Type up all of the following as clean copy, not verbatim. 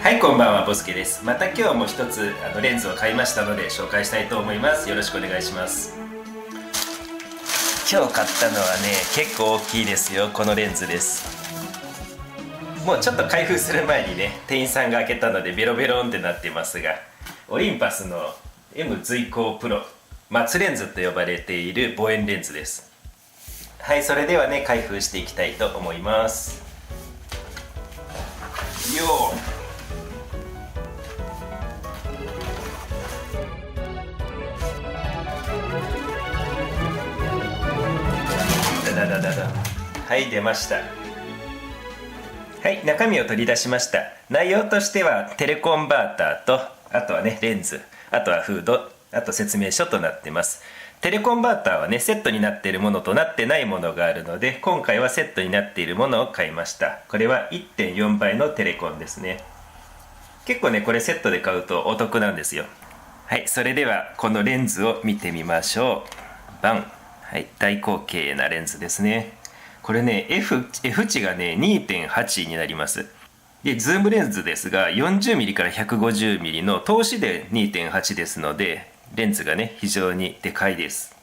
はい、こんばんは、ボスケです。また今日も一つレンズを買いましたので紹介したいと思います。よろしくお願いします。今日買ったのはね、結構大きいですよ。このレンズです。もうちょっと開封する前にね、店員さんが開けたのでベロベロンってなってますが、オリンパスの M 随光プロ松レンズと呼ばれている望遠レンズです。はい、それではね、開封していきたいと思います。よーはい、出ました。はい、中身を取り出しました。内容としてはテレコンバーターと、あとはねレンズ、あとはフード、あと説明書となってます。テレコンバーターはねセットになっているものとなってないものがあるので、今回はセットになっているものを買いました。これは 1.4 倍のテレコンですね。結構ねこれセットで買うとお得なんですよ。はい、それではこのレンズを見てみましょう。バン。はい、大口径なレンズですね。これね F 値がね 2.8 になります。でズームレンズですが 40mm から 150mm の通しで 2.8 ですので、レンズがね非常にでかいです。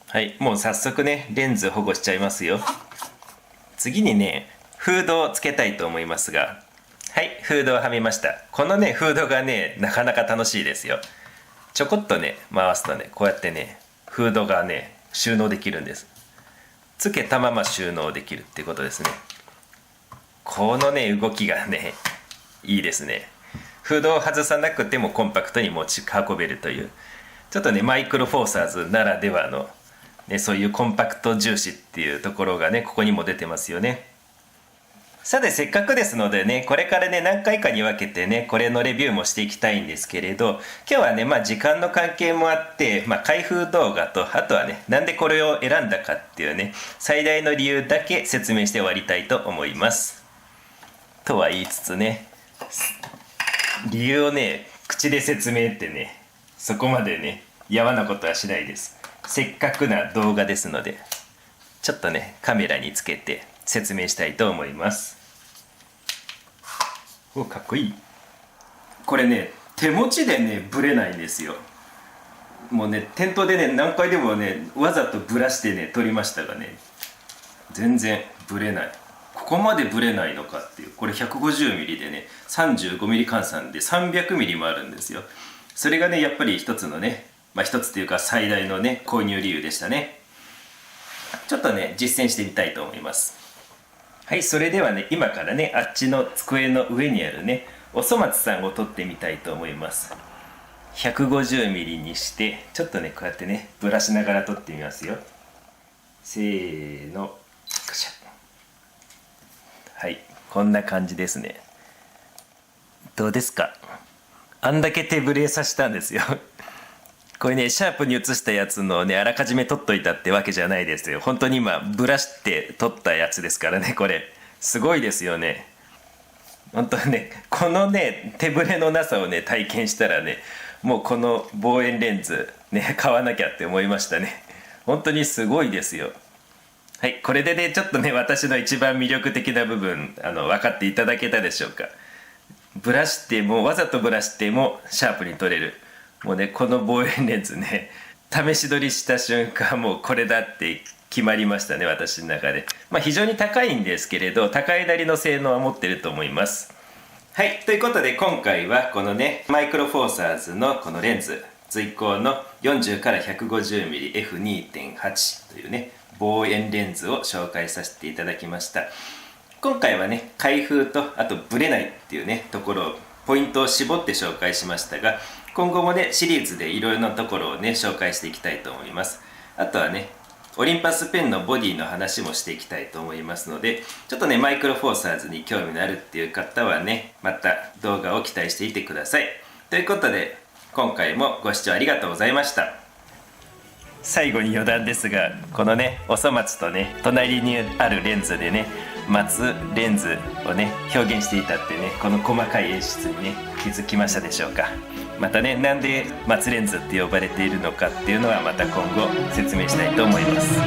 はい、もう早速ねレンズ保護しちゃいますよ。次にねフードをつけたいと思いますが、はい、フードをはめました。このねフードがねなかなか楽しいですよ。ちょこっとね回すとね、こうやってねフードがね収納できるんです。つけたまま収納できるっていうことですね。このね動きがねいいですね。フードを外さなくてもコンパクトに持ち運べるという、ちょっとねマイクロフォーサーズならではの、ね、そういうコンパクト重視っていうところがねここにも出てますよね。さてせっかくですのでね、これからね何回かに分けてねこれのレビューもしていきたいんですけれど、今日はね時間の関係もあって、開封動画と、あとはねなんでこれを選んだかっていうね最大の理由だけ説明して終わりたいと思います。とは言いつつね、理由をね口で説明ってねそこまでねやわなことはしないです。せっかくな動画ですので、ちょっとねカメラにつけて説明したいと思います。お、かっこいい。これね手持ちでねブレないんですよ。もうね店頭でね何回でもねわざとブラしてね撮りましたがね、全然ブレない。ここまでブレないのかっていう。これ 150mm でね 35mm 換算で 300mm もあるんですよ。それがねやっぱり一つのね、一つというか最大のね購入理由でしたね。ちょっとね実践してみたいと思います。はい、それではね今からねあっちの机の上にあるねおそ松さんを撮ってみたいと思います。 150mm にしてちょっとねこうやってねブラしながら撮ってみますよ。せーの、カシャッ。はい、こんな感じですね。どうですか。あんだけ手ブレさせたんですよ。これねシャープに写したやつのねあらかじめ撮っといたってわけじゃないですよ。本当に今ブラして撮ったやつですからね。これすごいですよね。本当ねこのね手ブレのなさをね体験したらね、もうこの望遠レンズね買わなきゃって思いましたね。本当にすごいですよ。はい、これでねちょっとね私の一番魅力的な部分分かっていただけたでしょうか。ブラしてもわざとブラしてもシャープに撮れる。もうねこの望遠レンズね試し撮りした瞬間もうこれだって決まりましたね、私の中で。非常に高いんですけれど高いなりの性能は持ってると思います。はい、ということで今回はこのねマイクロフォーサーズのこのレンズ随光の40から 150mmF2.8 というね望遠レンズを紹介させていただきました。今回はね開封とあとブレないっていうねところをポイントを絞って紹介しましたが、今後もねシリーズでいろいろなところをね紹介していきたいと思います。あとはねオリンパスペンのボディの話もしていきたいと思いますので、ちょっとねマイクロフォーサーズに興味のあるっていう方はねまた動画を期待していてください。ということで今回もご視聴ありがとうございました。最後に余談ですが、このねおそ松とね隣にあるレンズでね松レンズをね表現していたってね、この細かい演出にね気づきましたでしょうか。またねなんで松レンズって呼ばれているのかっていうのはまた今後説明したいと思います。